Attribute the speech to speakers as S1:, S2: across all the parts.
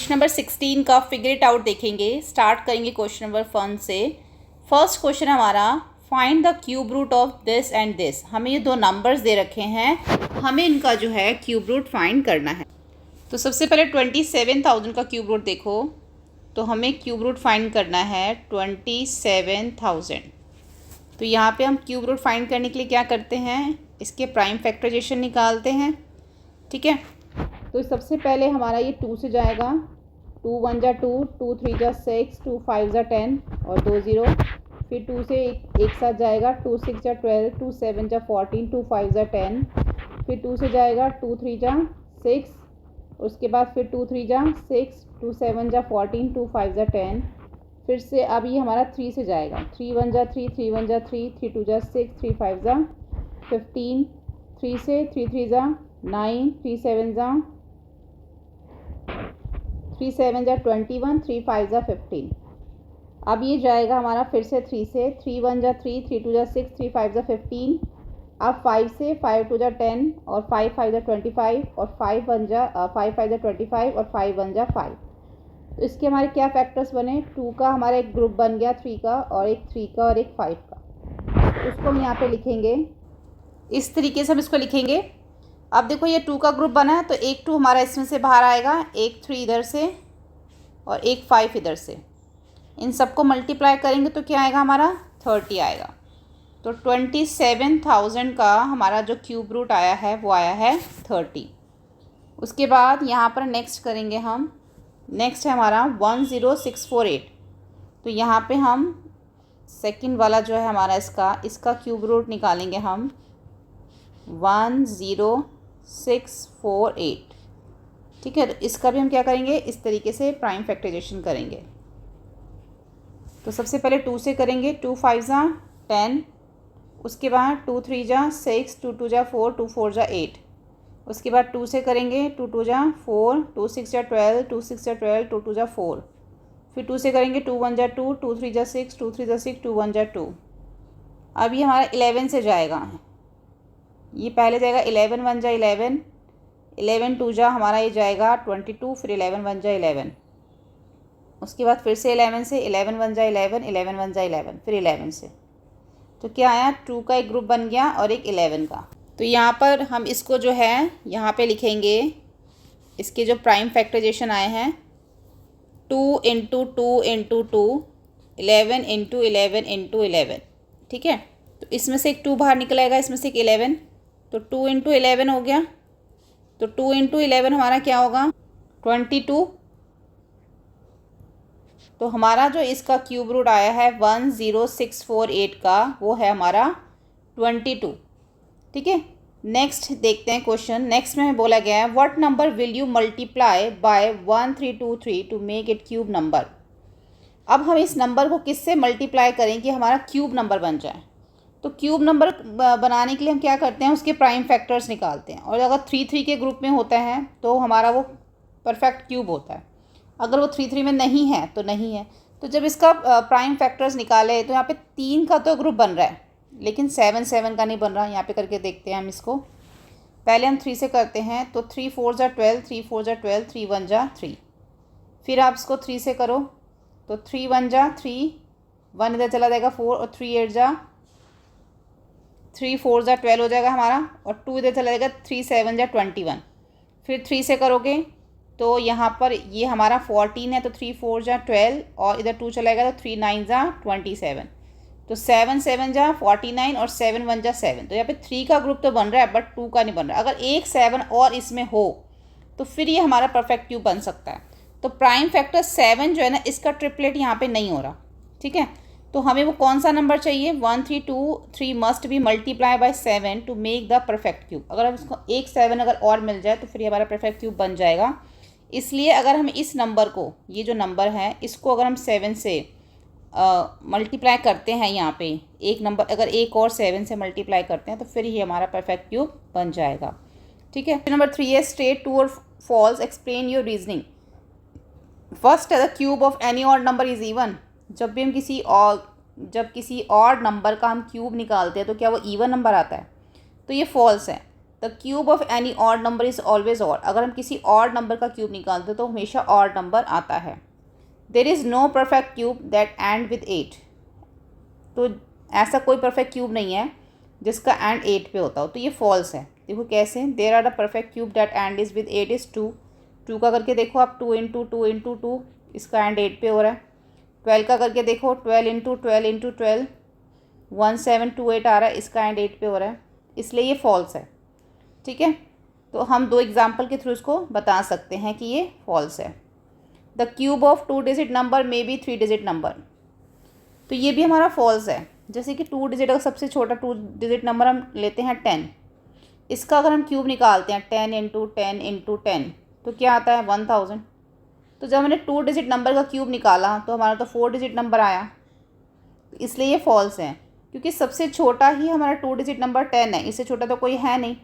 S1: Question number 16 का figure it out देखेंगे। Start करेंगे क्वेश्चन नंबर 1 से। फर्स्ट क्वेश्चन हमारा, find the cube root of this and this. हमें ये दो नंबर्स दे रखे हैं, हमें इनका जो है क्यूब रूट फाइंड करना है। तो सबसे पहले 27,000 का क्यूब रूट देखो, तो हमें क्यूब रूट फाइंड करना है 27,000। तो यहाँ पे हम क्यूब रूट फाइंड करने के लिए क्या करते हैं, इसके प्राइम फैक्टराइजेशन निकालते हैं। ठीक है, तो सबसे पहले हमारा ये 2 से जाएगा, 2 1 जा 2, 2 3 जा 6, 2 5 जा 10 और 2 0। फिर 2 से एक साथ जाएगा, 2 6 जा 12, 2 7 जा 14, 2 5 जा 10। फिर 2 से जाएगा, 2 3 जा 6, उसके बाद फिर 2 3 जा 6, 2 7 जा 14, 2 5 जा 10। फिर से अब ये हमारा 3 से जाएगा, 3 1 जा 3, 3 1 जा 3, 3 2 जा 6, 3 5 जा 15। 3 से 3 3 जा 9, 3 7 जा 3 7 जा 21, 3 5 जा 15। अब ये जाएगा हमारा फिर से 3 से, 3 1 जा 3, 3 2 जा 6, 3 5 जा 15। अब 5 से, 5 2 जा 10 और 5 5 जा 25 और 5 5 जा 25 और 5 1 जा 5। तो इसके हमारे क्या फैक्टर्स बने, 2 का हमारा एक ग्रुप बन गया, 3 का और एक 3 का और एक 5 का। उसको हम यहाँ पे लिखेंगे, इस तरीके से हम इसको लिखेंगे। अब देखो ये 2 का ग्रुप बना है, तो एक 2 हमारा इसमें से बाहर आएगा, एक 3 इधर से और एक 5 इधर से। इन सबको मल्टीप्लाई करेंगे तो क्या आएगा हमारा 30 आएगा। तो 27,000 का हमारा जो क्यूब रूट आया है वो आया है 30। उसके बाद यहाँ पर नेक्स्ट करेंगे हम, नेक्स्ट है हमारा 10648। तो यहाँ पे हम सेकंड वाला जो है हमारा इसका क्यूब रूट निकालेंगे हम 10648। ठीक है, तो इसका भी हम क्या करेंगे, इस तरीके से प्राइम फैक्टराइजेशन करेंगे। तो सबसे पहले 2 से करेंगे, 2 5 जा 10, उसके बाद 2 3 जा 6, 2 2 जा 4, 2 4 जा 8। उसके बाद 2 से करेंगे, 2 2 जा 4, 2 6 जा 12, 2 6 जा 12, 2 2 जा 4। फिर 2 से करेंगे, 2 1 जा 2, 2 3 जा 6, 2 3 जा 6, 2 1 जा 2। अब ये हमारा 11 से जाएगा, ये पहले जाएगा 11 1 जा 11, 11 2 जा हमारा ये जाएगा 22, फिर 11 1 जा 11। उसके बाद फिर से 11 से, 11 1 जा 11, 11 1 जा 11, फिर 11 से। तो क्या आया, 2 का एक ग्रुप बन गया और एक 11 का। तो यहाँ पर हम इसको जो है यहाँ पे लिखेंगे, इसके जो प्राइम फैक्टराइजेशन आए हैं 2 इंटू 2 इंटू 2, 11 इंटू 11 इंटू 11। ठीक है, तो इसमें से एक 2 बाहर निकलेगा, इसमें से एक 11, तो 2 इंटू 11 हो गया। तो 2 इंटू 11 हमारा क्या होगा 22। तो हमारा जो इसका क्यूब रूट आया है 10648 का, वो है हमारा 22। ठीक है, नेक्स्ट देखते हैं क्वेश्चन। नेक्स्ट में बोला गया है, what number will you multiply by 1323 to make it cube number. अब हम इस नंबर को किससे मल्टीप्लाई करें कि हमारा क्यूब नंबर बन जाए। तो क्यूब नंबर बनाने के लिए हम क्या करते हैं, उसके प्राइम फैक्टर्स निकालते हैं। और अगर 3 3 के ग्रुप में होता है तो हमारा वो परफेक्ट क्यूब होता है, अगर वो 3 3 में नहीं है तो नहीं है। तो जब इसका प्राइम फैक्टर्स निकाले तो यहाँ पे 3 का तो ग्रुप बन रहा है, लेकिन 7 7 का नहीं बन रहा। यहाँ पे करके देखते हैं हम इसको। पहले हम 3 से करते हैं, तो 3 4 जा 12, 3 4 जा 12, 3 1 जा 3। फिर आप इसको 3 से करो, तो 3 1 जा 3, 1 इधर चला जाएगा 4 और 3 8 जा 3 4 जा 12 हो जाएगा हमारा, और 2 इधर चला जाएगा 3 7 जा 21। फिर 3 से करोगे तो यहाँ पर ये हमारा 14 है, तो 3 4 जा 12 और इधर 2 चलाएगा तो 3 9 जा 27। तो 7 7 जा 49 और 7 1 जा 7। तो यहाँ पे 3 का ग्रुप तो बन रहा है बट 2 का नहीं बन रहा। अगर एक 7 और इसमें हो तो फिर ये हमारा परफेक्ट क्यूब बन सकता है। तो प्राइम फैक्टर 7 जो है ना, इसका ट्रिपलेट यहाँ पे नहीं हो रहा। ठीक है, तो हमें वो कौन सा नंबर चाहिए, 1323 must be multiply by 7 to make the perfect cube. अगर इसको एक 7 अगर और मिल जाए तो फिर ये हमारा परफेक्ट क्यूब बन जाएगा। इसलिए अगर हम इस नंबर को, ये जो नंबर है इसको अगर हम 7 से मल्टीप्लाई करते हैं, यहाँ पे एक नंबर अगर एक और 7 से मल्टीप्लाई करते हैं तो फिर ही हमारा परफेक्ट क्यूब बन जाएगा। ठीक है, नंबर 3 है, स्टेट ट्रू और false, explain your reasoning. First है, the cube of any odd number is even. जब भी हम किसी ऑड नंबर का हम क्यूब निकालते हैं तो क्या वो इवन नंबर आता है, तो ये फॉल्स है। The the cube of any odd number is always odd. अगर हम किसी ऑड नंबर का क्यूब निकालते हैं तो हमेशा ऑड नंबर आता है। There is no perfect cube that end with 8। तो ऐसा कोई परफेक्ट क्यूब नहीं है जिसका एंड 8 पे होता हो, तो ये फॉल्स है। देखो कैसे, there are the perfect cube that end is with 8 is 2। 2 का करके देखो आप, 2 इंटू 2 इंटू 2, इसका एंड 8 पे हो रहा है। 12 का करके देखो, 12 इंटू 12 इंटू 12, 1728 आ रहा है, इसका एंड 8 पे हो रहा है, इसलिए ये फॉल्स है। ठीक है, तो हम 2 एग्जाम्पल के थ्रू इसको बता सकते हैं कि ये फॉल्स है। The cube of 2 digit number may be 3 digit number, तो ये भी हमारा फॉल्स है। जैसे कि 2 डिजिट का सबसे छोटा 2 डिजिट नंबर हम लेते हैं 10, इसका अगर हम क्यूब निकालते हैं 10 इंटू 10 इंटू 10 तो क्या आता है 1000। तो जब हमने 2 डिजिट नंबर का क्यूब निकाला तो हमारा तो 4 डिजिट नंबर आया, इसलिए ये फॉल्स है, क्योंकि सबसे छोटा ही हमारा 2 डिजिट नंबर 10 है, इससे छोटा तो कोई है नहीं।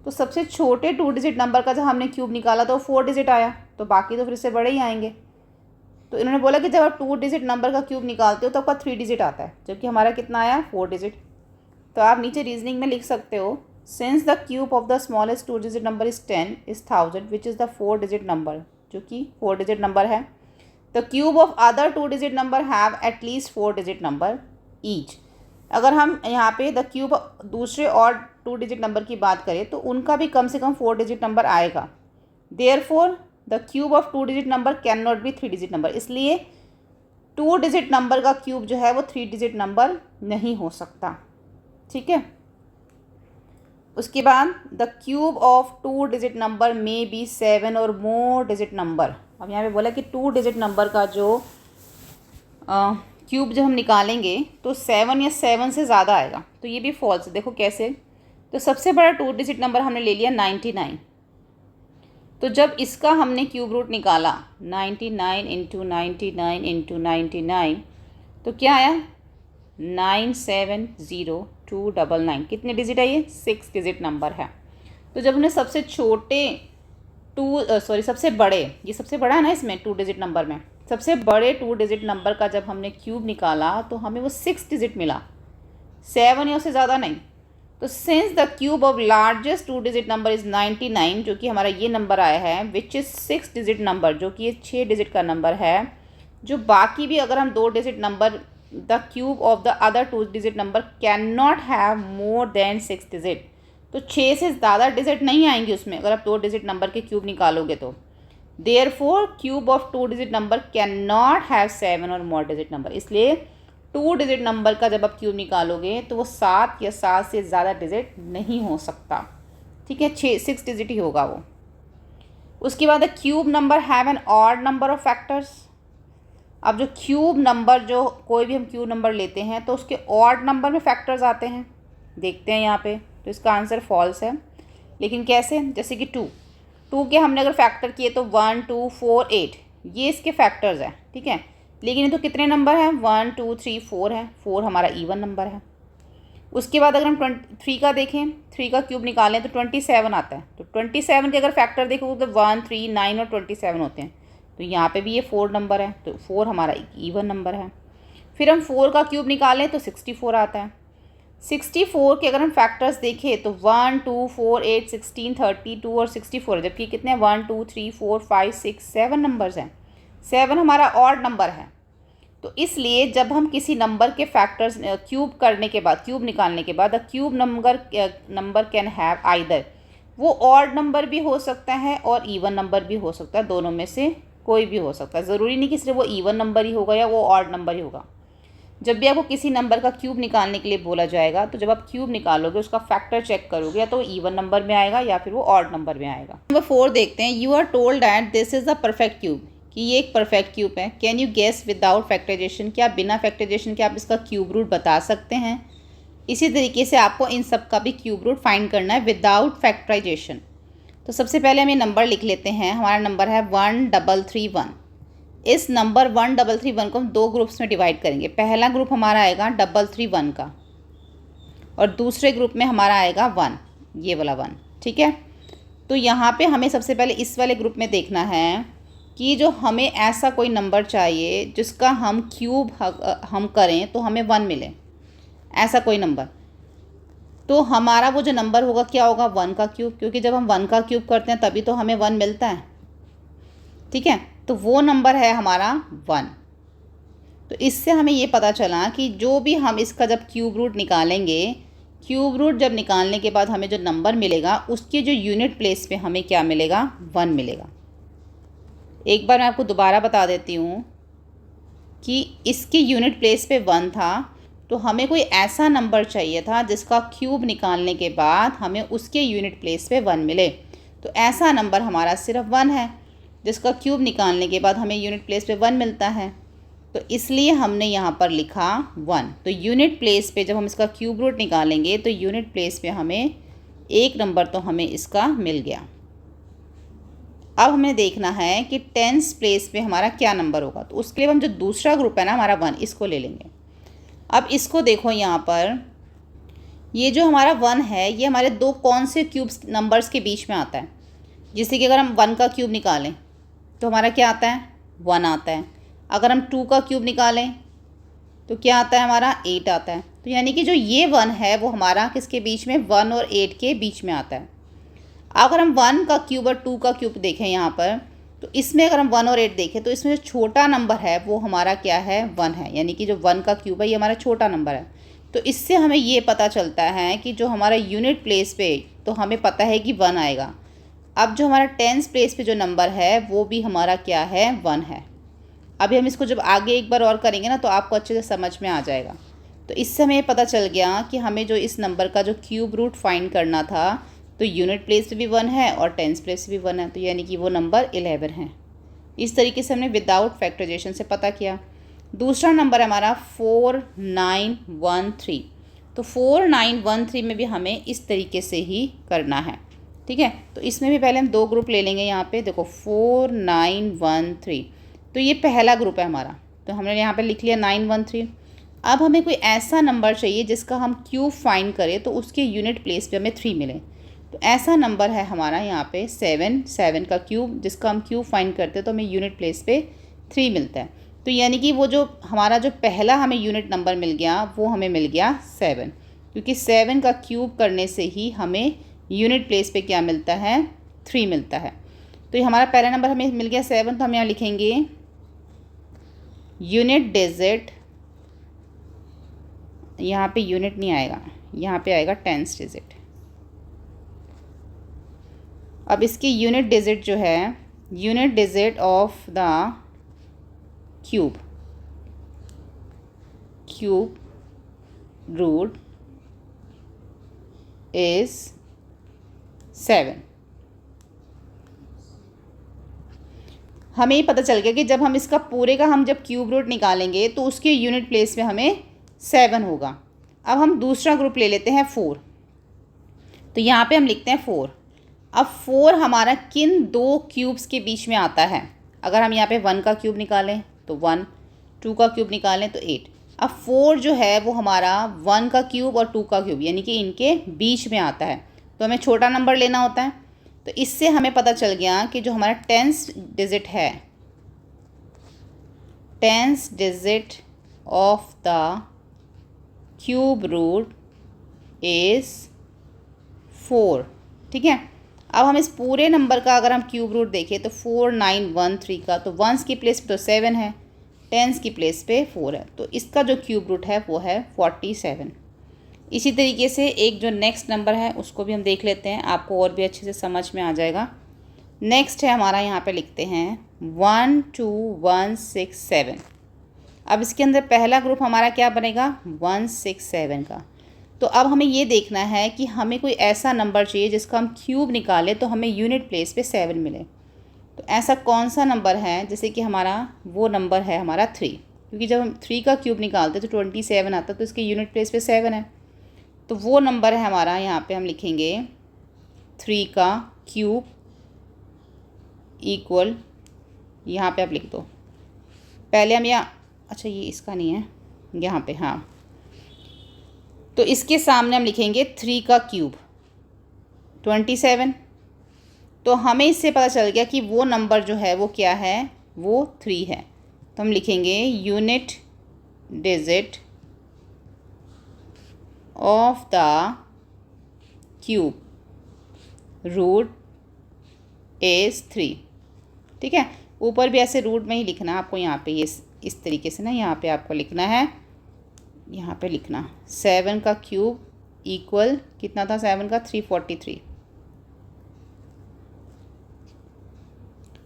S1: तो सबसे छोटे 2 डिजिट नंबर का जब हमने क्यूब निकाला तो 4 डिजिट आया, तो बाकी तो फिर से बड़े ही आएंगे। तो इन्होंने बोला कि जब आप 2 डिजिट नंबर का क्यूब निकालते हो तो आपका 3 डिजिट आता है, जबकि हमारा कितना आया 4 डिजिट। तो आप नीचे रीजनिंग में लिख सकते हो, since the cube of the smallest 2 digit number is 10 is 1000 which is the 4 digit number, जो कि 4 डिजिट नंबर है। The cube of other 2 digit number have at least 4 digit number each. अगर हम यहाँ पे द क्यूब दूसरे और 2 digit number की बात करें तो उनका भी कम से कम 4 डिजिट नंबर आएगा। Therefore the cube of 2 digit number can not be 3 digit number, इसलिए 2 डिजिट नंबर का क्यूब जो है वो 3 डिजिट नंबर नहीं हो सकता। ठीक है, उसके बाद the cube of 2 digit number may be 7 और मोर डिजिट नंबर। अब यहाँ पे बोला कि 2 डिजिट नंबर का जो क्यूब जब हम निकालेंगे तो 7 या 7 से ज़्यादा आएगा, तो ये भी फॉल्स है। देखो कैसे, तो सबसे बड़ा 2 डिजिट नंबर हमने ले लिया 99, तो जब इसका हमने क्यूब रूट निकाला 99 इंटू 99 इंटू 99 तो क्या आया 970299। कितने डिजिट है ये, 6 डिजिट नंबर है। तो जब हमने सबसे छोटे सबसे बड़े, ये सबसे बड़ा है ना इसमें 2 डिजिट नंबर में, सबसे बड़े 2 डिजिट नंबर का जब हमने क्यूब निकाला तो हमें वो 6 डिजिट मिला, 7 या उससे ज़्यादा नहीं। तो since the cube of largest 2 digit number is 99, जो कि हमारा ये नंबर आया है, विच इज़ 6 डिजिट नंबर, जो कि ये 6 डिजिट का नंबर है। जो बाकी भी अगर हम 2 digit number, the cube of the other 2 digit number can not have more than 6 digit, तो 6 से ज़्यादा डिजिट नहीं आएंगे उसमें अगर आप 2 डिजिट नंबर के क्यूब निकालोगे तो। Therefore cube of 2 digit number can not have 7 और मोर डिजिट नंबर, इसलिए 2 डिजिट नंबर का जब आप क्यूब निकालोगे तो वो 7 या 7 से ज़्यादा डिजिट नहीं हो सकता। ठीक है, 6 डिजिट ही होगा वो। उसके बाद cube number have an odd number of factors. अब जो क्यूब नंबर, जो कोई भी हम क्यूब नंबर लेते हैं तो उसके ऑड नंबर में फैक्टर्स आते हैं, देखते हैं यहाँ पे, तो इसका आंसर फॉल्स है। लेकिन कैसे, जैसे कि 2 के हमने अगर फैक्टर किए तो 1 2 4 8, ये इसके फैक्टर्स हैं। ठीक है, लेकिन ये तो कितने नंबर हैं, 1 2 3 4 है, 4 हमारा इवन नंबर है। उसके बाद अगर हम 3 का देखें, 3 का क्यूब निकालें तो 27 आता है, तो 27 के अगर फैक्टर देखो तो 1 3 9 और 27 होते हैं, तो यहाँ पे भी ये 4 नंबर है, तो 4 हमारा इवन नंबर है। फिर हम 4 का क्यूब निकालें तो 64 आता है। 64 के अगर हम फैक्टर्स देखें तो 1 2 4 8 16 32 और 64 है, जबकि कितने 1 2 3 4 5 6 7 नंबर्स हैं। 7 हमारा ऑड नंबर है, तो इसलिए जब हम किसी नंबर के फैक्टर्स क्यूब करने के बाद, क्यूब निकालने के बाद, the cube number can have either, वो ऑड नंबर भी हो सकता है और इवन नंबर भी हो सकता है, दोनों में से कोई भी हो सकता है। ज़रूरी नहीं कि सिर्फ वो इवन नंबर ही होगा या वो ऑड नंबर ही होगा। जब भी आपको किसी नंबर का क्यूब निकालने के लिए बोला जाएगा तो जब आप क्यूब निकालोगे उसका फैक्टर चेक करोगे, या तो इवन नंबर में आएगा या फिर वो ऑड नंबर में आएगा। नंबर 4 देखते हैं, you are told that this is the perfect cube, कि ये एक परफेक्ट क्यूब है। Can you guess without factorisation, क्या बिना फैक्टराइजेशन के आप इसका क्यूब रूट बता सकते हैं। इसी तरीके से आपको इन सब का भी क्यूब रूट फाइंड करना है विदाउट फैक्टराइजेशन। तो सबसे पहले हम ये नंबर लिख लेते हैं, हमारा नंबर है 1331। इस नंबर 1331 को हम 2 ग्रुप्स में डिवाइड करेंगे। पहला ग्रुप हमारा आएगा 331 का और दूसरे ग्रुप में हमारा आएगा 1, ये वाला 1। ठीक है, तो यहाँ पे हमें सबसे पहले इस वाले ग्रुप में देखना है कि जो हमें ऐसा कोई नंबर चाहिए जिसका हम क्यूब हम करें तो हमें 1 मिले, ऐसा कोई नंबर। तो हमारा वो जो नंबर होगा क्या होगा, 1 का क्यूब, क्योंकि जब हम 1 का क्यूब करते हैं तभी तो हमें 1 मिलता है। ठीक है, तो वो नंबर है हमारा 1। तो इससे हमें ये पता चला कि जो भी हम इसका जब क्यूब रूट निकालेंगे, क्यूब रूट जब निकालने के बाद हमें जो नंबर मिलेगा उसके जो यूनिट प्लेस पे हमें क्या मिलेगा, 1 मिलेगा। एक बार मैं आपको दोबारा बता देती हूँ कि इसके यूनिट प्लेस पे 1 था, तो हमें कोई ऐसा नंबर चाहिए था जिसका क्यूब निकालने के बाद हमें उसके यूनिट प्लेस पे 1 मिले। तो ऐसा नंबर हमारा सिर्फ 1 है, जिसका क्यूब निकालने के बाद हमें यूनिट प्लेस पे 1 मिलता है। तो इसलिए हमने यहाँ पर लिखा 1। तो यूनिट प्लेस पे जब हम इसका क्यूब रूट निकालेंगे तो यूनिट प्लेस पे हमें एक नंबर तो हमें इसका मिल गया। अब हमें देखना है कि टेंस प्लेस पे हमारा क्या नंबर होगा। तो उसके लिए हम जो दूसरा ग्रुप है ना हमारा 1, इसको ले लेंगे। अब इसको देखो, यहाँ पर ये जो हमारा 1 है ये हमारे दो कौन से क्यूब्स नंबर्स के बीच में आता है। जैसे कि अगर हम 1 का क्यूब निकालें तो हमारा क्या आता है, 1 आता है। अगर हम 2 का क्यूब निकालें तो क्या आता है, हमारा 8 आता है। तो यानी कि जो ये 1 है वो हमारा किसके बीच में, 1 और 8 के बीच में आता है। अगर हम 1 का क्यूब और 2 का क्यूब देखें यहाँ पर, तो इसमें अगर हम 1 और 8 देखें तो इसमें जो छोटा नंबर है वो हमारा क्या है, 1 है। यानी कि जो 1 का क्यूब है ये हमारा छोटा नंबर है। तो इससे हमें ये पता चलता है कि जो हमारा यूनिट प्लेस पे, तो हमें पता है कि 1 आएगा। अब जो हमारा टेंस प्लेस पे जो नंबर है वो भी हमारा क्या है, 1 है। अभी हम इसको जब आगे एक बार और करेंगे ना तो आपको अच्छे से समझ में आ जाएगा। तो इससे हमें पता चल गया कि हमें जो इस नंबर का जो क्यूब रूट फाइंड करना था, तो यूनिट प्लेस पे भी 1 है और टेंस प्लेस पे भी 1 है, तो यानी कि वो नंबर 11 है। इस तरीके से हमने विदाउट फैक्टराइजेशन से पता किया। दूसरा नंबर है हमारा 4913। तो 4913 में भी हमें इस तरीके से ही करना है। ठीक है, तो इसमें भी पहले हम दो ग्रुप ले लेंगे। यहाँ पे देखो 4913, तो ये पहला ग्रुप है हमारा, तो हमने यहाँ पे लिख लिया 913। अब हमें कोई ऐसा नंबर चाहिए जिसका हम क्यूब फाइंड करें तो उसके यूनिट प्लेस पे हमें 3 मिले। तो ऐसा नंबर है हमारा यहाँ पे 7 का क्यूब, जिसका हम क्यूब फाइंड करते हैं तो हमें यूनिट प्लेस पे 3 मिलता है। तो यानी कि वो जो हमारा जो पहला हमें यूनिट नंबर मिल गया वो हमें मिल गया 7, क्योंकि 7 का क्यूब करने से ही हमें यूनिट प्लेस पे क्या मिलता है, 3 मिलता है। तो ये हमारा पहला नंबर हमें मिल गया 7। तो हम यहाँ लिखेंगे यूनिट डिजिट, यहाँ पे यूनिट नहीं आएगा, यहाँ पे आएगा टेंस डिजिट। अब इसकी यूनिट डिजिट जो है, unit digit of the cube root is 7। हमें ये पता चल गया कि जब हम इसका पूरे का हम जब क्यूब रूट निकालेंगे तो उसके यूनिट प्लेस में हमें 7 होगा। अब हम दूसरा ग्रुप ले लेते हैं 4। तो यहाँ पे हम लिखते हैं 4। अब 4 हमारा किन दो क्यूब्स के बीच में आता है। अगर हम यहाँ पे 1 का क्यूब निकालें तो 1, 2 का क्यूब निकालें तो 8। अब 4 जो है वो हमारा 1 का क्यूब और 2 का क्यूब यानी कि इनके बीच में आता है, तो हमें छोटा नंबर लेना होता है। तो इससे हमें पता चल गया कि जो हमारा टेंस डिजिट है, tens digit of the cube root is 4। ठीक है, अब हम इस पूरे नंबर का अगर हम क्यूब रूट देखें तो 4913 का, तो वंस की प्लेस पे तो 7 है, टेंस की प्लेस पे 4 है, तो इसका जो क्यूब रूट है वो है 47। इसी तरीके से एक जो नेक्स्ट नंबर है उसको भी हम देख लेते हैं, आपको और भी अच्छे से समझ में आ जाएगा। नेक्स्ट है हमारा, यहाँ पे लिखते हैं 12167। अब इसके अंदर पहला ग्रुप हमारा क्या बनेगा, 167 का। तो अब हमें ये देखना है कि हमें कोई ऐसा नंबर चाहिए जिसका हम क्यूब निकालें तो हमें यूनिट प्लेस पे 7 मिले। तो ऐसा कौन सा नंबर है, जैसे कि हमारा वो नंबर है हमारा 3, क्योंकि जब हम 3 का क्यूब निकालते तो 27 आता, तो इसके यूनिट प्लेस पे 7 है। तो वो नंबर है हमारा, यहाँ पे हम लिखेंगे 3 का क्यूब इक्वल, यहाँ पे आप लिख दो पहले हम यहाँ, अच्छा ये इसका नहीं है यहाँ पे, हाँ, तो इसके सामने हम लिखेंगे 3 का क्यूब 27। तो हमें इससे पता चल गया कि वो नंबर जो है वो क्या है, वो 3 है। तो हम लिखेंगे unit digit of the cube root is 3। ठीक है, ऊपर भी ऐसे रूट में ही लिखना है आपको, यहाँ पे ये इस तरीके से ना, यहाँ पे आपको लिखना है, यहाँ पे लिखना 7 का क्यूब इक्वल कितना था, 7 का 343।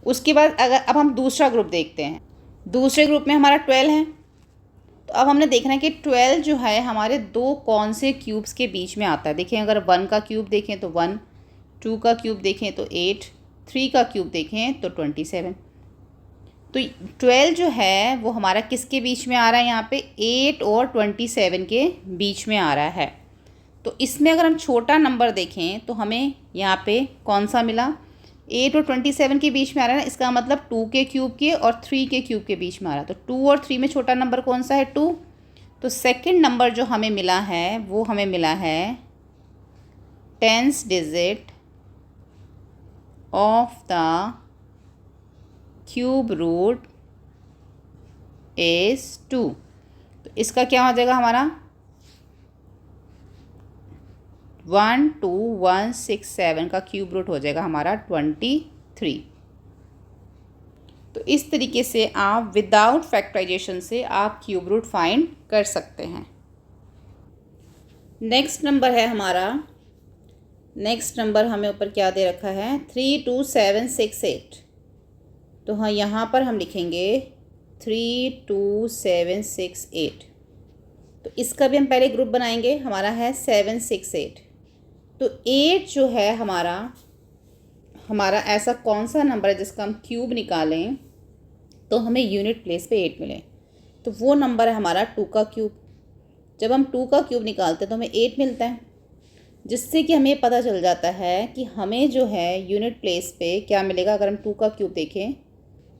S1: उसके बाद अगर अब हम दूसरा ग्रुप देखते हैं, दूसरे ग्रुप में हमारा 12 है। तो अब हमने देखना है कि 12 जो है हमारे दो कौन से क्यूब्स के बीच में आता है। देखें, अगर 1 का क्यूब देखें तो 1, 2 का क्यूब देखें तो 8, 3 का क्यूब देखें तो 27। तो 12 जो है वो हमारा किसके बीच में आ रहा है, यहाँ पे 8 और 27 के बीच में आ रहा है। तो इसमें अगर हम छोटा नंबर देखें तो हमें यहाँ पे कौन सा मिला, 8 और 27 के बीच में आ रहा है ना, इसका मतलब 2 के क्यूब के और 3 के क्यूब के बीच में आ रहा है। तो 2 और 3 में छोटा नंबर कौन सा है, 2। तो सेकंड नंबर जो हमें मिला है वो हमें मिला है 10th digit of the cube root is 2। तो इसका क्या हो जाएगा हमारा 12167 का क्यूब रूट हो जाएगा हमारा 23। तो इस तरीके से आप विदाउट फैक्टराइजेशन से आप क्यूब रूट फाइंड कर सकते हैं। नेक्स्ट नंबर है हमारा, नेक्स्ट नंबर हमें ऊपर क्या दे रखा है, 32768। तो हाँ, यहाँ पर हम लिखेंगे 32768। तो इसका भी हम पहले ग्रुप बनाएंगे, हमारा है 768। तो 8 जो है हमारा ऐसा कौन सा नंबर है जिसका हम क्यूब निकालें तो हमें यूनिट प्लेस पे 8 मिले। तो वो नंबर है हमारा 2 का क्यूब। जब हम 2 का क्यूब निकालते हैं तो हमें 8 मिलता है, जिससे कि हमें पता चल जाता है कि हमें जो है यूनिट प्लेस पे क्या मिलेगा। अगर हम 2 का क्यूब देखें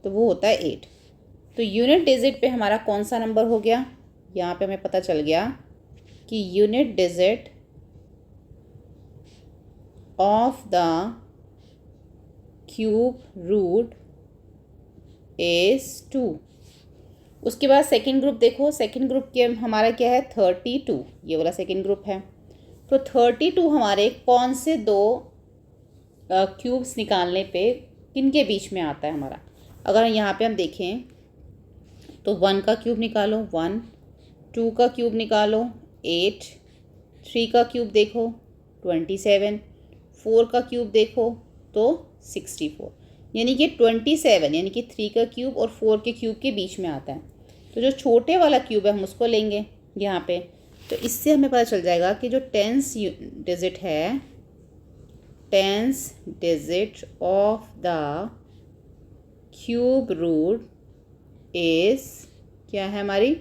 S1: तो वो होता है 8। तो यूनिट डिजिट पे हमारा कौन सा नंबर हो गया, यहाँ पे हमें पता चल गया कि unit digit of the cube root is 2। उसके बाद सेकंड ग्रुप देखो, सेकंड ग्रुप के हमारा क्या है 32, ये वाला सेकंड ग्रुप है। तो 32 हमारे कौन से दो क्यूब्स निकालने पे किन के बीच में आता है हमारा। अगर यहाँ पे हम देखें तो 1 का क्यूब निकालो 1, 2 का क्यूब निकालो 8, 3 का क्यूब देखो 27, 4 का क्यूब देखो तो 64। यानी कि 27 यानी कि 3 का क्यूब और 4 के क्यूब के बीच में आता है। तो जो छोटे वाला क्यूब है हम उसको लेंगे यहाँ पे। तो इससे हमें पता चल जाएगा कि जो 10th डिजिट है, 10th digit of the cube root is क्या है हमारी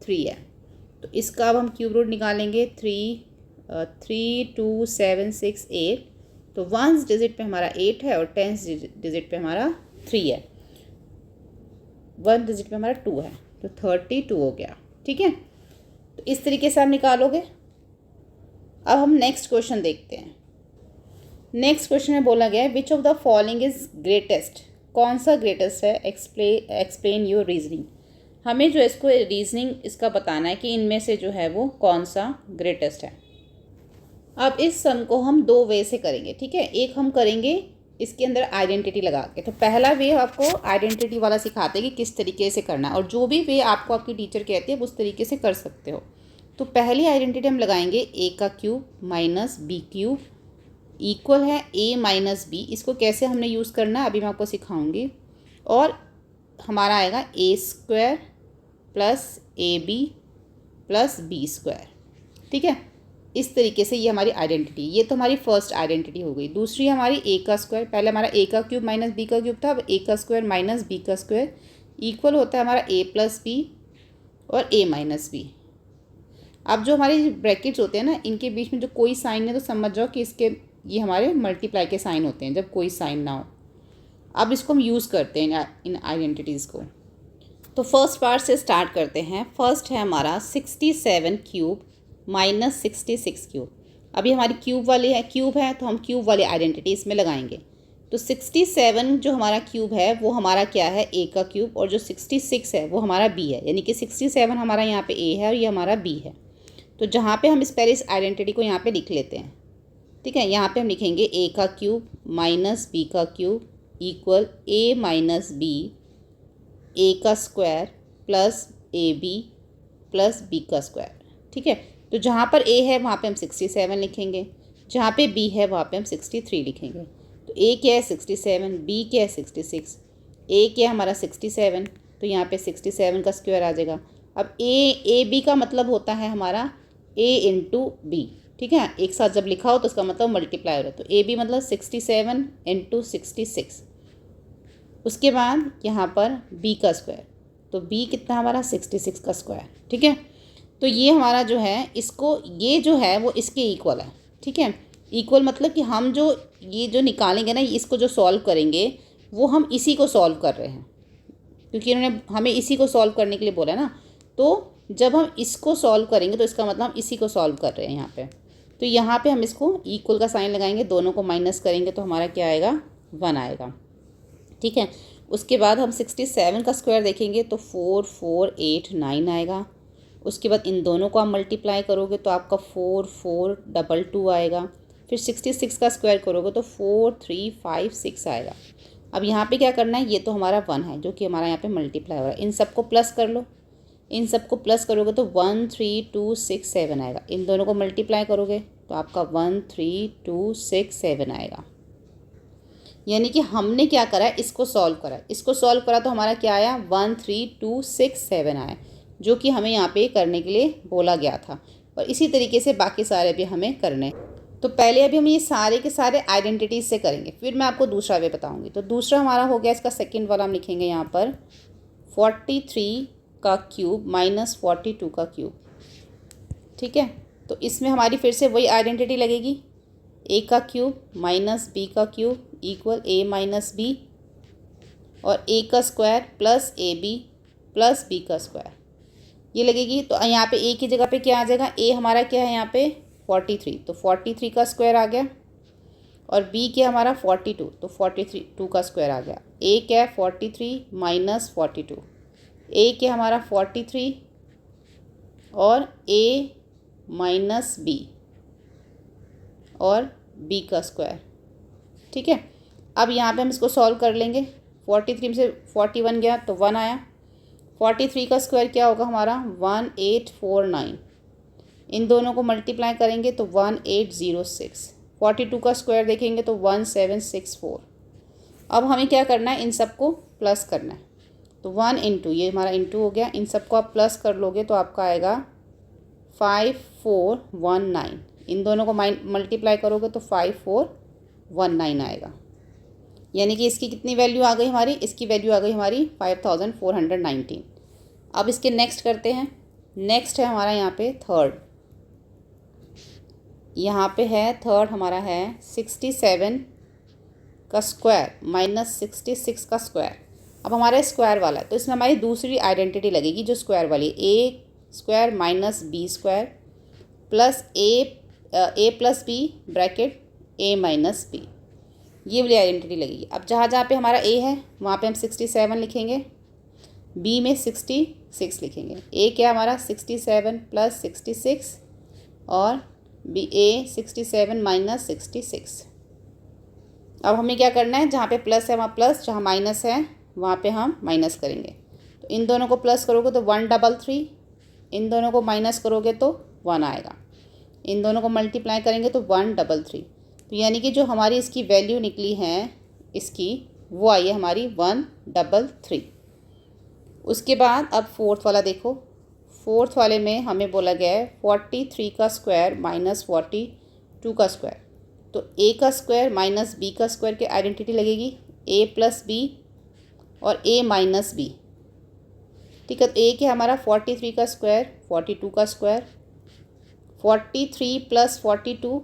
S1: 3 है। तो इसका अब हम क्यूब रूट निकालेंगे 32768। तो 1st डिजिट पे हमारा 8 है और 10th डिजिट पे हमारा 3 है, 1 डिजिट पे हमारा 2 है। तो 32 हो गया। ठीक है, तो इस तरीके से आप निकालोगे। अब हम नेक्स्ट क्वेश्चन देखते हैं। नेक्स्ट क्वेश्चन में बोला गया है which of the following is greatest. कौन सा ग्रेटेस्ट है, एक्सप्लेन योर रीजनिंग। हमें जो इसको रीजनिंग इसका बताना है कि इनमें से जो है वो कौन सा ग्रेटेस्ट है। अब इस सम को हम दो वे से करेंगे। ठीक है, एक हम करेंगे इसके अंदर आइडेंटिटी लगा के। तो पहला वे आपको आइडेंटिटी वाला सिखाते हैं कि किस तरीके से करना है, और जो भी वे आपको आपकी टीचर कहती है उस तरीके से कर सकते हो। तो पहली आइडेंटिटी हम लगाएंगे a का cube minus B cube equal है a माइनस बी। इसको कैसे हमने यूज़ करना है अभी मैं आपको सिखाऊंगी। और हमारा आएगा a square plus A B plus B square. ठीक है, इस तरीके से ये हमारी आइडेंटिटी, ये तो हमारी फर्स्ट आइडेंटिटी हो गई। दूसरी हमारी a का स्क्वायर, पहले हमारा a का क्यूब माइनस b का क्यूब था, अब a का स्क्वायर माइनस b का स्क्वायर इक्वल होता है हमारा a प्लस बी और a माइनस बी। अब जो हमारे ब्रैकेट्स होते हैं ना, इनके बीच में जो कोई साइन है तो समझ जाओ कि इसके ये हमारे मल्टीप्लाई के साइन होते हैं जब कोई साइन ना हो। अब इसको हम यूज़ करते हैं इन आइडेंटिटीज़ को। तो फर्स्ट पार्ट से स्टार्ट करते हैं। फर्स्ट है हमारा 67 क्यूब माइनस 66 क्यूब। अभी हमारी क्यूब है तो हम क्यूब वाली आइडेंटिटी इसमें लगाएंगे। तो 67 जो हमारा क्यूब है वो हमारा क्या है a का क्यूब, और जो 66 है वो हमारा b है। यानी कि 67 हमारा यहाँ पे a है और ये हमारा b है। तो जहाँ पे हम पहले इस आइडेंटिटी को यहाँ पे लिख लेते हैं। ठीक है। यहाँ पे हम लिखेंगे ए का क्यूब माइनस बी का cube equal A minus B A का square plus A B plus B का स्क्वायर। ठीक है। तो जहाँ पर ए है वहाँ पे हम 67 लिखेंगे, जहाँ पे बी है वहाँ पे हम 63 लिखेंगे। तो ए क्या है 67, बी क्या है 66, ए क्या है हमारा 67, तो यहाँ पे 67 का स्क्वायर आ जाएगा। अब ए बी का मतलब होता है हमारा ए इंटू बी। ठीक है, एक साथ जब लिखा हो तो उसका मतलब मल्टीप्लाई हो रहा है। तो ए बी मतलब 67 इंटू 66। उसके बाद यहाँ पर बी का स्क्वायर, तो बी कितना हमारा 66 का स्क्वायर। ठीक है। तो ये हमारा जो है इसको ये जो है वो इसके इक्वल है। ठीक है। इक्वल मतलब कि हम जो ये जो निकालेंगे ना, इसको जो सॉल्व करेंगे वो हम इसी को सॉल्व कर रहे हैं, क्योंकि इन्होंने हमें इसी को सॉल्व करने के लिए बोला है ना। तो जब हम इसको सॉल्व करेंगे तो इसका मतलब हम इसी को सॉल्व कर रहे हैं यहाँ पे। तो यहाँ पे हम इसको इक्वल का साइन लगाएंगे, दोनों को माइनस करेंगे तो हमारा क्या आएगा 1 आएगा। ठीक है। उसके बाद हम 67 का स्क्वायर देखेंगे तो 4489 आएगा। उसके बाद इन दोनों को आप मल्टीप्लाई करोगे तो आपका 4422 आएगा। फिर 66 का स्क्वायर करोगे तो 4356 आएगा। अब यहाँ पे क्या करना है, ये तो हमारा 1 है जो कि हमारा यहाँ पे मल्टीप्लाई हो रहा है। इन सबको प्लस कर लो, इन सबको प्लस करोगे तो 13267 आएगा। इन दोनों को मल्टीप्लाई करोगे तो आपका 13267 आएगा। यानी कि हमने क्या करा है, इसको सॉल्व करा, इसको सॉल्व करा तो हमारा क्या आया 13267 आया, जो कि हमें यहाँ पे करने के लिए बोला गया था। और इसी तरीके से बाकी सारे भी हमें करने। तो पहले अभी हम ये सारे के सारे आइडेंटिटीज से करेंगे, फिर मैं आपको दूसरा वे बताऊंगी। तो दूसरा हमारा हो गया, इसका सेकंड वाला हम लिखेंगे यहाँ पर 43 का क्यूब माइनस 42 का क्यूब। ठीक है। तो इसमें हमारी फिर से वही आइडेंटिटी लगेगी, ए का क्यूब माइनस बी का cube equal A minus B, और ए का square plus A B plus B का स्क्वायर ये लगेगी। तो यहाँ पे ए की जगह पे क्या आ जाएगा, ए हमारा क्या है यहाँ पे 43, तो 43 का स्क्वायर आ गया। और बी क्या हमारा 42, तो 42 का स्क्वायर आ गया। ए क्या है 43 माइनस 42, ए क्या हमारा 43 और ए माइनस बी और बी का स्क्वायर। ठीक है। अब यहाँ पे हम इसको सॉल्व कर लेंगे। 43 से 41 गया तो 1 आया। 43 का स्क्वायर क्या होगा हमारा 1849। इन दोनों को मल्टीप्लाई करेंगे तो 1806। 42 का स्क्वायर देखेंगे तो 1764। अब हमें क्या करना है, इन सबको प्लस करना है। तो 1 इंटू, ये हमारा इंटू हो गया, इन सबको आप प्लस कर लोगे तो आपका आएगा 5419। इन दोनों को मल्टीप्लाई करोगे तो 5419 आएगा। यानी कि इसकी कितनी वैल्यू आ गई हमारी, इसकी वैल्यू आ गई हमारी 5419। अब इसके नेक्स्ट करते हैं। नेक्स्ट है हमारा यहाँ पे थर्ड, यहाँ पे है थर्ड हमारा है 67 का स्क्वायर माइनस 66 का स्क्वायर। अब हमारा स्क्वायर वाला है तो इसमें हमारी दूसरी आइडेंटिटी लगेगी जो स्क्वायर वाली, A square minus B square plus A plus B bracket A minus B, ये वाली आइडेंटिटी लगेगी। अब जहाँ जहाँ पे हमारा ए है वहाँ पे हम 67 लिखेंगे, बी में 66 लिखेंगे। ए क्या हमारा 67 प्लस 66 और बी ए 67 माइनस 66। अब हमें क्या करना है, जहाँ पे प्लस है वहाँ प्लस, जहाँ माइनस है वहाँ पे हम माइनस करेंगे। तो इन दोनों को प्लस करोगे तो 133, इन दोनों को माइनस करोगे तो 1 आएगा। इन दोनों को मल्टीप्लाई करेंगे तो 133। तो यानी कि जो हमारी इसकी वैल्यू निकली है इसकी, वो आई है हमारी 133। उसके बाद अब फोर्थ वाला देखो। फोर्थ वाले में हमें बोला गया है 43 का स्क्वायर माइनस 42 का स्क्वायर। तो ए का स्क्वायर माइनस बी का स्क्वायर की आइडेंटिटी लगेगी, ए प्लस बी और ए माइनस बी। ठीक है। तो ए क्या हमारा 43 का स्क्वायर 42 का स्क्वायर, 43 प्लस 42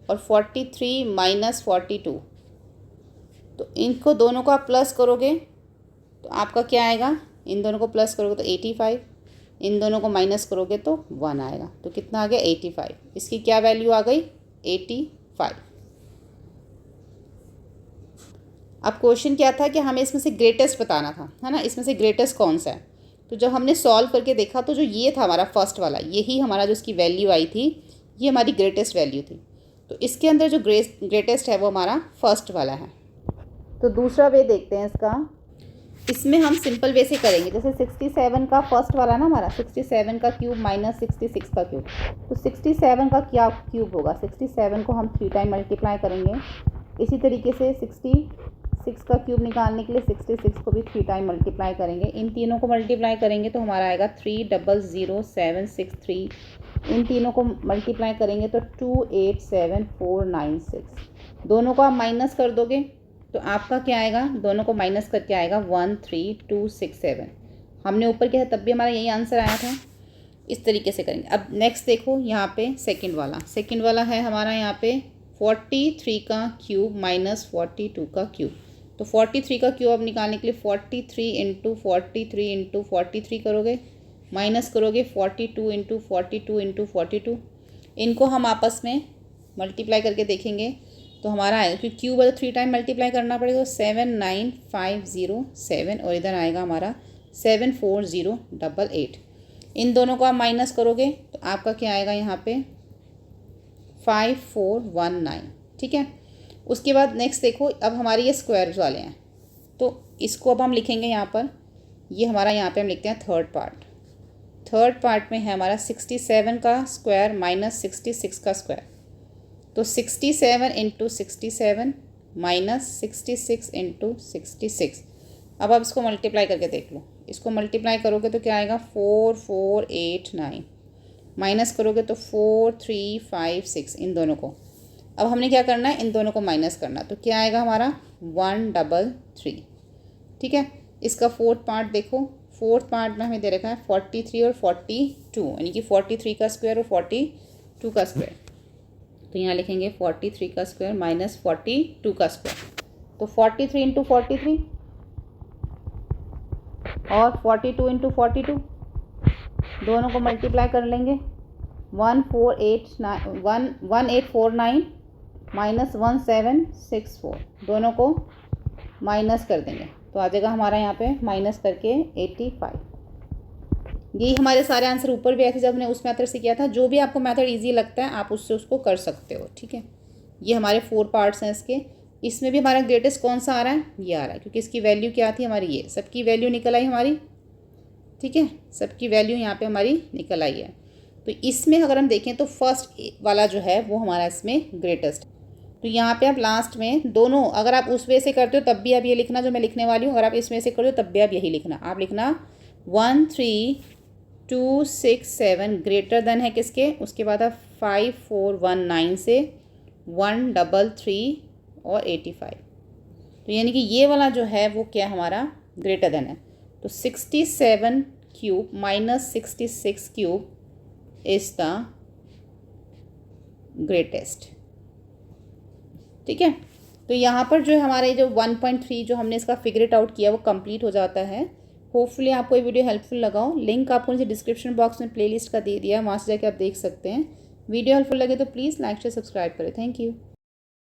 S1: और 43 माइनस 42। तो इनको दोनों को आप प्लस करोगे तो आपका क्या आएगा, इन दोनों को प्लस करोगे तो 85, इन दोनों को माइनस करोगे तो 1 आएगा। तो कितना आ गया 85। इसकी क्या वैल्यू आ गई 85। अब क्वेश्चन क्या था कि हमें इसमें से ग्रेटेस्ट बताना था, है ना, इसमें से ग्रेटेस्ट कौन सा है। तो जब हमने सॉल्व करके देखा तो जो ये था हमारा फर्स्ट वाला, यही हमारा जो इसकी वैल्यू आई थी ये हमारी ग्रेटेस्ट वैल्यू थी। तो इसके अंदर जो ग्रेटेस्ट है वो हमारा फर्स्ट वाला है। तो दूसरा वे देखते हैं इसका। इसमें हम सिंपल वे से करेंगे, जैसे 67 का फर्स्ट वाला ना हमारा 67 का क्यूब माइनस 66 का क्यूब, तो 67 का क्या क्यूब होगा, 67 को हम 3 टाइम मल्टीप्लाई करेंगे। इसी तरीके से 66 का क्यूब निकालने के लिए 66 को भी 3 टाइम मल्टीप्लाई करेंगे। इन तीनों को मल्टीप्लाई करेंगे तो हमारा आएगा 300763। इन तीनों को मल्टीप्लाई करेंगे तो 287496। दोनों को आप माइनस कर दोगे तो आपका क्या आएगा, दोनों को माइनस करके आएगा 13267। हमने ऊपर किया तब भी हमारा यही आंसर आया था। इस तरीके से करेंगे। अब नेक्स्ट देखो यहाँ पे सेकंड वाला है हमारा यहाँ पे 43 का क्यूब माइनस 42 का क्यूब। तो 43 का क्यूब अब निकालने के लिए 43 इंटू 43 इंटू 43 करोगे, माइनस करोगे 42 इंटू 42 इंटू 42। इनको हम आपस में मल्टीप्लाई करके देखेंगे तो हमारा आएगा, क्योंकि क्यूब है तो 3 टाइम मल्टीप्लाई करना पड़ेगा, तो 79507 और इधर आएगा हमारा 74088। इन दोनों को आप माइनस करोगे तो आपका क्या आएगा यहाँ पे 5419। ठीक है। उसके बाद नेक्स्ट देखो, अब हमारे ये स्क्वायर्स वाले हैं तो इसको अब हम लिखेंगे यहाँ पर, ये हमारा यहाँ पे हम लिखते हैं थर्ड पार्ट में है हमारा 67 का स्क्वायर माइनस 66 का स्क्वायर। तो 67 इंटू 67 माइनस 66 इंटू 66। अब आप इसको मल्टीप्लाई करके देख लो, इसको मल्टीप्लाई करोगे तो क्या आएगा 4489, माइनस करोगे तो 4356। इन दोनों को अब हमने क्या करना है, इन दोनों को माइनस करना, तो क्या आएगा हमारा 133। ठीक है। इसका फोर्थ पार्ट देखो, फोर्थ पार्ट में हमें दे रखा है 43 और 42, यानी कि 43 का स्क्वायर और 42 का स्क्वायर। तो यहाँ लिखेंगे 43 का स्क्वायर माइनस 42 का स्क्वायर। तो 43 इंटू 43 और 42 इंटू 42 दोनों को मल्टीप्लाई कर लेंगे, 1849 माइनस 1764, दोनों को माइनस कर देंगे तो आ जाएगा हमारा यहाँ पे माइनस करके 85। यही हमारे सारे आंसर ऊपर भी आए थे जब हमने उस मेथड से किया था। जो भी आपको मेथड इजी लगता है आप उससे उसको कर सकते हो। ठीक है। ये हमारे 4 पार्ट्स हैं इसके। इसमें भी हमारा ग्रेटेस्ट कौन सा आ रहा है, ये आ रहा है, क्योंकि इसकी वैल्यू क्या थी हमारी, ये सबकी वैल्यू निकल आई हमारी। ठीक है। सबकी वैल्यू यहाँ पे हमारी निकल आई है। तो इसमें अगर हम देखें तो फर्स्ट वाला जो है वो हमारा इसमें ग्रेटेस्ट। तो यहाँ पे आप लास्ट में दोनों, अगर आप उस वे से करते हो तब भी आप ये लिखना जो मैं लिखने वाली हूँ, अगर आप इसमें से करते हो तब भी आप यही लिखना। आप लिखना 13267 ग्रेटर देन है किसके, उसके बाद आप 5419 से 133 और 85। तो यानी कि ये वाला जो है वो क्या हमारा ग्रेटर देन है। तो 67 cube minus 66 cube is the greatest. ठीक है। तो यहाँ पर जो है हमारे जो 1.3 जो हमने इसका फिगर इट आउट किया वो कंप्लीट हो जाता है। होपफुली आपको ये वीडियो हेल्पफुल लगा हो। लिंक आपको नीचे डिस्क्रिप्शन बॉक्स में प्लेलिस्ट का दे दिया है, वहाँ से जाके आप देख सकते हैं। वीडियो हेल्पफुल लगे तो प्लीज़ लाइक शेयर सब्सक्राइब करें। Thank you.